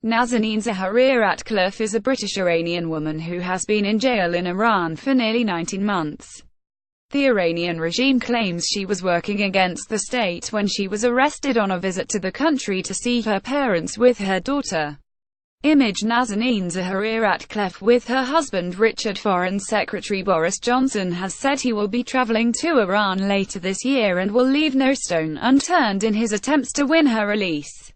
Nazanin ZaghariRatcliffe is a British-Iranian woman who has been in jail in Iran for nearly 19 months. The Iranian regime claims she was working against the state when she was arrested on a visit to the country to see her parents with her daughter. Image Nazanin ZaghariRatcliffe with her husband Richard. Foreign Secretary Boris Johnson has said he will be travelling to Iran later this year and will leave no stone unturned in his attempts to win her release.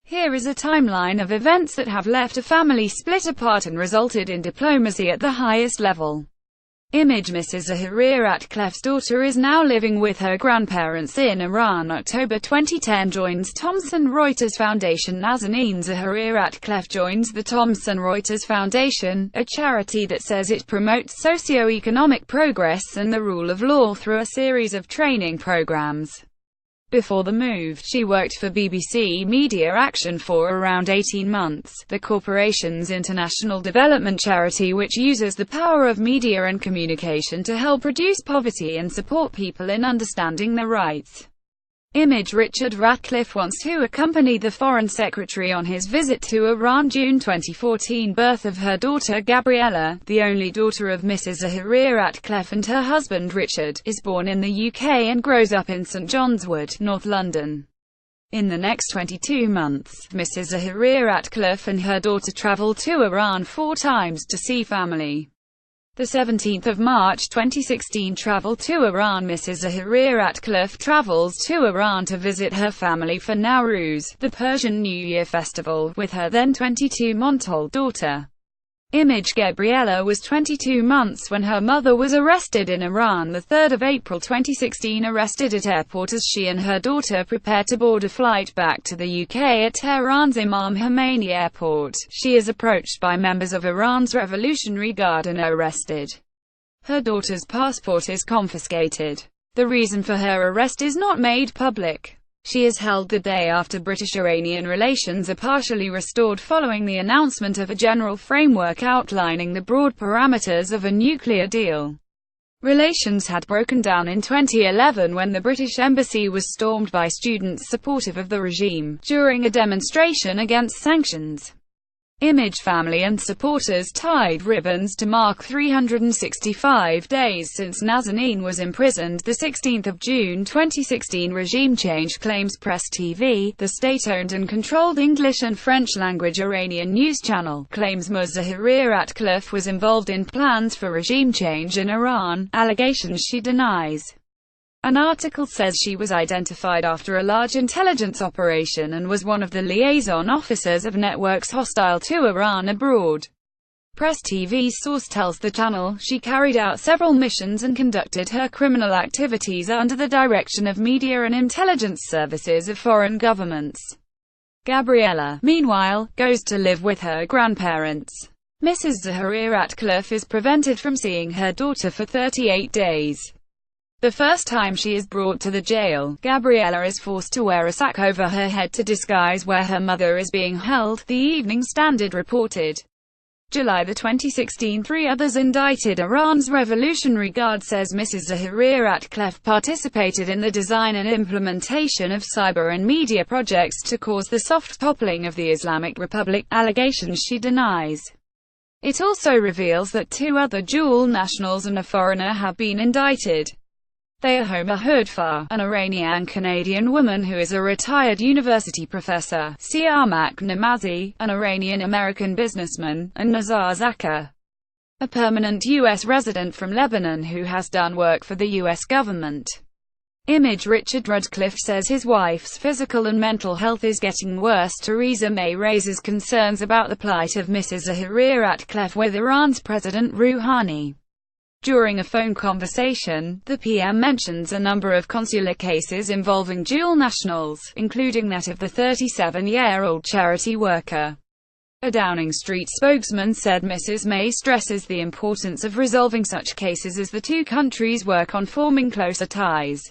Here is a timeline of events that have left a family split apart and resulted in diplomacy at the highest level. Image Mrs. ZaghariRatcliffe's daughter is now living with her grandparents in Iran. October 2010 joins Thomson Reuters Foundation. Nazanin ZaghariRatcliffe joins the Thomson Reuters Foundation, a charity that says it promotes socio-economic progress and the rule of law through a series of training programs. Before the move, she worked for BBC Media Action for around 18 months, the corporation's international development charity which uses the power of media and communication to help reduce poverty and support people in understanding their rights. Image Richard Ratcliffe wants to accompany the Foreign Secretary on his visit to Iran. June 2014 birth of her daughter Gabriella, the only daughter of Mrs. ZaghariRatcliffe and her husband Richard, is born in the UK and grows up in St John's Wood, North London. In the next 22 months, Mrs. ZaghariRatcliffe and her daughter travel to Iran 4 times to see family. The 17th of March 2016 travel to Iran. Mrs. ZaghariRatcliffe travels to Iran to visit her family for Nowruz, the Persian New Year festival, with her then 22-month-old daughter. Image Gabriella was 22 months when her mother was arrested in Iran. The 3rd of April 2016 arrested at airport as she and her daughter prepare to board a flight back to the UK at Tehran's Imam Khomeini Airport. She is approached by members of Iran's Revolutionary Guard and arrested. Her daughter's passport is confiscated. The reason for her arrest is not made public. She is held the day after British-Iranian relations are partially restored following the announcement of a general framework outlining the broad parameters of a nuclear deal. Relations had broken down in 2011 when the British embassy was stormed by students supportive of the regime, during a demonstration against sanctions. Image family and supporters tied ribbons to mark 365 days since Nazanin was imprisoned. The 16th of June 2016 regime change claims Press TV, the state-owned and controlled English and French-language Iranian news channel, claims Ms. ZaghariRatcliffe was involved in plans for regime change in Iran, allegations she denies. An article says she was identified after a large intelligence operation and was one of the liaison officers of networks hostile to Iran abroad. Press TV's source tells the channel she carried out several missions and conducted her criminal activities under the direction of media and intelligence services of foreign governments. Gabriella, meanwhile, goes to live with her grandparents. Mrs. ZaghariRatcliffe is prevented from seeing her daughter for 38 days. The first time she is brought to the jail, Gabriella is forced to wear a sack over her head to disguise where her mother is being held, the Evening Standard reported. July 2016 3 others indicted. Iran's Revolutionary Guard says Mrs. ZaghariRatcliffe participated in the design and implementation of cyber and media projects to cause the soft toppling of the Islamic Republic, allegations she denies. It also reveals that 2 other dual nationals and a foreigner have been indicted. They are Homa Hoodfar, an Iranian-Canadian woman who is a retired university professor, Siamak Namazi, an Iranian-American businessman, and Nazar Zakher, a permanent U.S. resident from Lebanon who has done work for the U.S. government. Image Richard Ratcliffe says his wife's physical and mental health is getting worse. Theresa May raises concerns about the plight of Mrs. ZaghariRatcliffe with Iran's President Rouhani. During a phone conversation, the PM mentions a number of consular cases involving dual nationals, including that of the 37-year-old charity worker. A Downing Street spokesman said Mrs. May stresses the importance of resolving such cases as the 2 countries work on forming closer ties.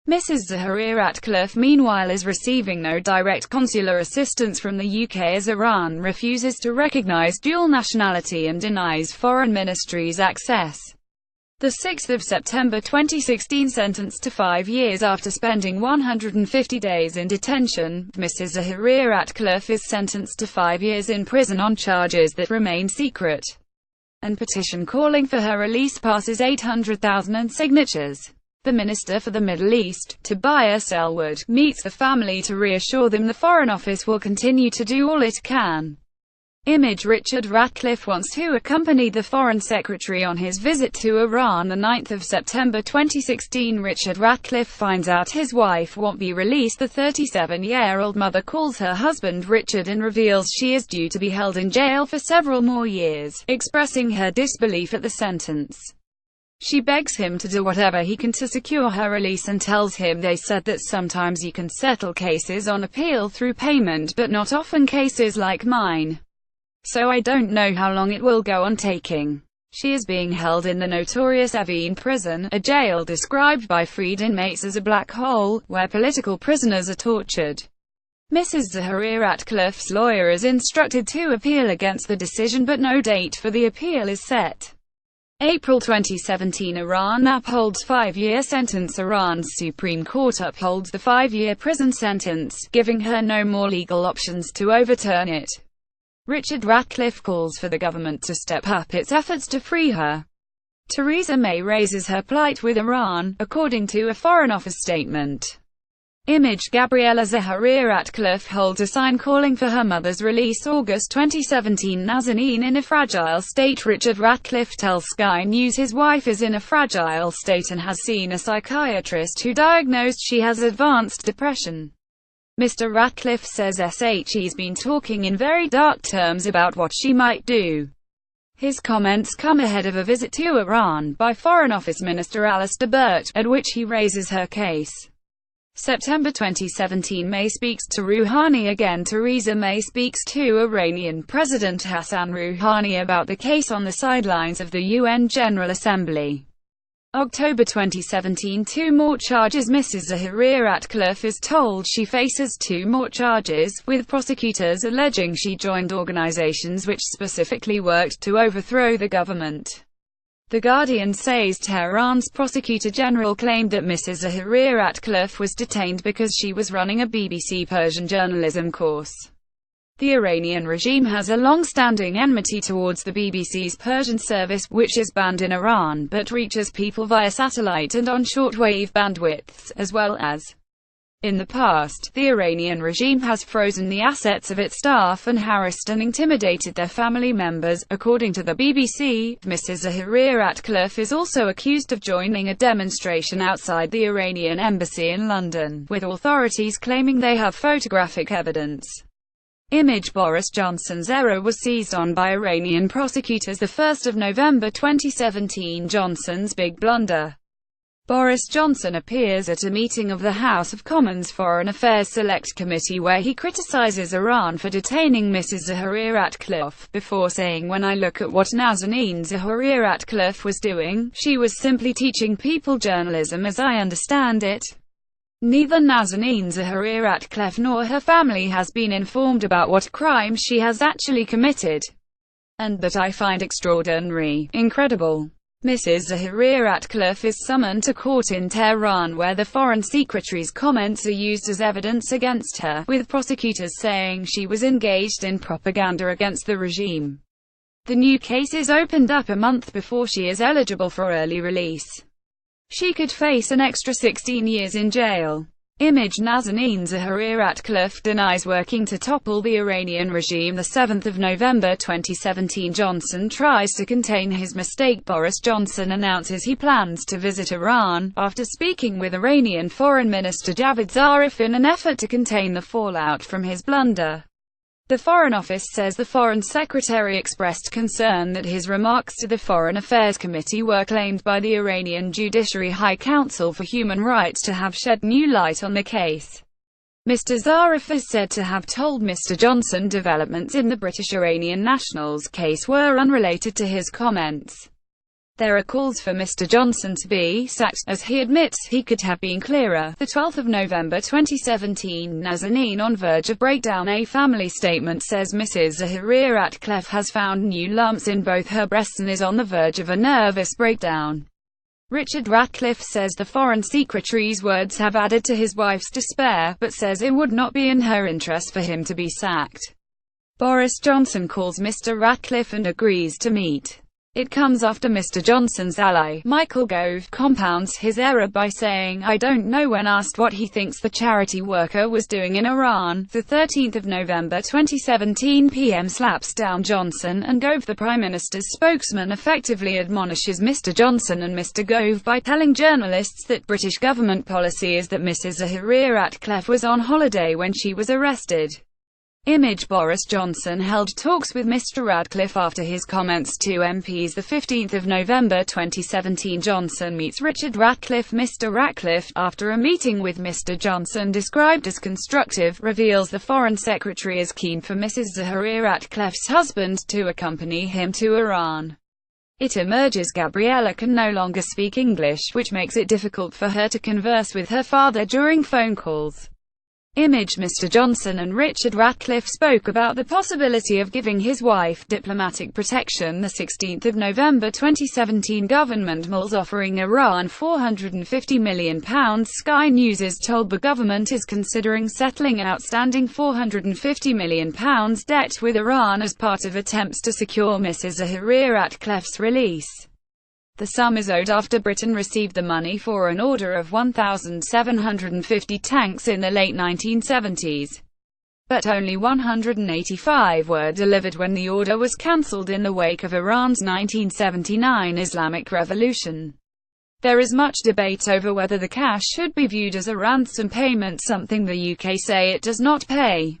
Mrs. ZaghariRatcliffe meanwhile is receiving no direct consular assistance from the UK as Iran refuses to recognise dual nationality and denies foreign ministries access. The 6th of September 2016 sentenced to 5 years after spending 150 days in detention. Mrs. Zaghari-Ratcliffe is sentenced to 5 years in prison on charges that remain secret, and petition calling for her release passes 800,000 signatures. The Minister for the Middle East, Tobias Ellwood, meets the family to reassure them the Foreign Office will continue to do all it can. Image Richard Ratcliffe wants to accompany the Foreign Secretary on his visit to Iran. The 9th of September 2016, Richard Ratcliffe finds out his wife won't be released. The 37-year-old mother calls her husband Richard and reveals she is due to be held in jail for several more years, expressing her disbelief at the sentence. She begs him to do whatever he can to secure her release and tells him they said that sometimes you can settle cases on appeal through payment, but not often cases like mine. So I don't know how long it will go on taking. She is being held in the notorious Evin prison, a jail described by freed inmates as a black hole, where political prisoners are tortured. Mrs. Zaghari-Ratcliffe's lawyer is instructed to appeal against the decision, but no date for the appeal is set. April 2017, Iran upholds 5-year sentence. Iran's Supreme Court upholds the 5-year prison sentence, giving her no more legal options to overturn it. Richard Ratcliffe calls for the government to step up its efforts to free her. Theresa May raises her plight with Iran, according to a Foreign Office statement. Image Gabriella Zaghari-Ratcliffe holds a sign calling for her mother's release. August 2017, Nazanin in a fragile state. Richard Ratcliffe tells Sky News his wife is in a fragile state and has seen a psychiatrist who diagnosed she has advanced depression. Mr. Ratcliffe says he's been talking in very dark terms about what she might do. His comments come ahead of a visit to Iran by Foreign Office Minister Alistair Burt, at which he raises her case. September 2017, May speaks to Rouhani again. Theresa May speaks to Iranian President Hassan Rouhani about the case on the sidelines of the UN General Assembly. October 2017, 2 more charges. Mrs. Zaghari-Ratcliffe is told she faces 2 more charges, with prosecutors alleging she joined organizations which specifically worked to overthrow the government. The Guardian says Tehran's Prosecutor General claimed that Mrs. Zaghari-Ratcliffe was detained because she was running a BBC Persian journalism course. The Iranian regime has a long-standing enmity towards the BBC's Persian service, which is banned in Iran, but reaches people via satellite and on shortwave bandwidths, as well as. In the past, the Iranian regime has frozen the assets of its staff and harassed and intimidated their family members, according to the BBC. Mrs. Zaghari-Ratcliffe is also accused of joining a demonstration outside the Iranian embassy in London, with authorities claiming they have photographic evidence. Image Boris Johnson's error was seized on by Iranian prosecutors 1 November 2017. Johnson's big blunder. Boris Johnson appears at a meeting of the House of Commons Foreign Affairs Select Committee where he criticizes Iran for detaining Mrs. Zaghari-Ratcliffe, before saying, "When I look at what Nazanin ZaghariRatcliffe was doing, she was simply teaching people journalism as I understand it. Neither Nazanin ZaghariRatcliffe nor her family has been informed about what crimes she has actually committed, and that I find extraordinary, incredible." Mrs. Zaghari-Ratcliffe is summoned to court in Tehran where the Foreign Secretary's comments are used as evidence against her, with prosecutors saying she was engaged in propaganda against the regime. The new case is opened up a month before she is eligible for early release. She could face an extra 16 years in jail. Image Nazanin ZaghariRatcliffe denies working to topple the Iranian regime. 7 November 2017, Johnson tries to contain his mistake. Boris Johnson announces he plans to visit Iran, after speaking with Iranian Foreign Minister Javad Zarif in an effort to contain the fallout from his blunder. The Foreign Office says the Foreign Secretary expressed concern that his remarks to the Foreign Affairs Committee were claimed by the Iranian Judiciary High Council for Human Rights to have shed new light on the case. Mr. Zarif is said to have told Mr. Johnson developments in the British-Iranian nationals case were unrelated to his comments. There are calls for Mr. Johnson to be sacked, as he admits he could have been clearer. 12 November 2017, Nazanin on verge of breakdown. A family statement says Mrs. ZaghariRatcliffe has found new lumps in both her breasts and is on the verge of a nervous breakdown. Richard Ratcliffe says the Foreign Secretary's words have added to his wife's despair, but says it would not be in her interest for him to be sacked. Boris Johnson calls Mr. Ratcliffe and agrees to meet. It comes after Mr. Johnson's ally, Michael Gove, compounds his error by saying, "I don't know," when asked what he thinks the charity worker was doing in Iran. The 13th of November 2017 PM slaps down Johnson and Gove. The Prime Minister's spokesman effectively admonishes Mr. Johnson and Mr. Gove by telling journalists that British government policy is that Mrs. ZaghariRatcliffe was on holiday when she was arrested. Image: Boris Johnson held talks with Mr. Ratcliffe after his comments to MPs. The 15th of November 2017 Johnson meets Richard Ratcliffe. Mr. Ratcliffe, after a meeting with Mr. Johnson described as constructive, reveals the Foreign Secretary is keen for Mrs. ZaghariRatcliffe's husband to accompany him to Iran. It emerges Gabriella can no longer speak English, which makes it difficult for her to converse with her father during phone calls. Image: Mr. Johnson and Richard Ratcliffe spoke about the possibility of giving his wife diplomatic protection. The 16th of November 2017 government mulls offering Iran £450 million. Sky News is told the government is considering settling an outstanding £450 million debt with Iran as part of attempts to secure Mrs. ZaghariRatcliffe's release. The sum is owed after Britain received the money for an order of 1,750 tanks in the late 1970s. But only 185 were delivered when the order was cancelled in the wake of Iran's 1979 Islamic Revolution. There is much debate over whether the cash should be viewed as a ransom payment, something the UK say it does not pay.